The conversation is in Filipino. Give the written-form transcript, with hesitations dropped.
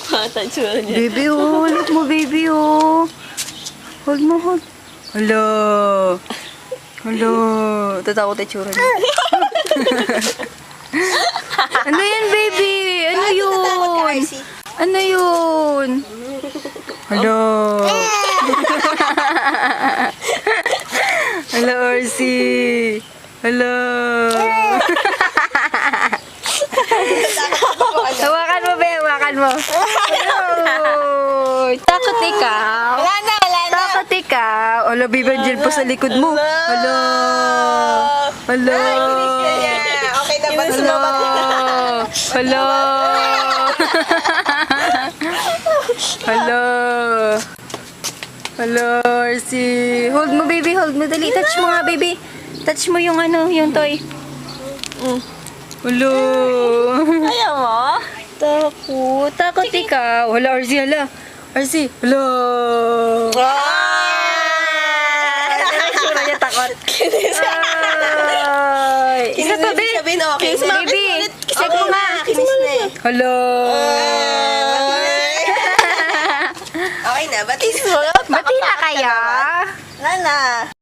Pata tsura niya. Baby, oh. Hold mo, baby, oh. Hold mo, hold. Hala. Hala. Tatakot ay tsura niya. Ano yan, baby? Ano yun? Ano yun? Hala. Hala, Orsi. Hala. Hawakan mo, be. Hawakan mo. Takot ikaw. Wala na. Takot ikaw. Hala, baby, andyan pa sa likod mo. Hala. Hala. Okay na ba? Hala. Hala. Hala. Hala, Orsi. Hold mo, baby. Hold mo. Dali. Touch mo nga, baby. Touch mo yung yung toy. Hala. Ayaw mo? Takot. Takot ikaw. Hala, Orsi. Hala. Orsi. Hala. Sura niya takot. Ay. Isa pa, baby. Sabihin, okay. Kiss, baby. Check mo nga. Kiss na eh. Hala. Okay na, batis mo. Bati na kaya? Wala na.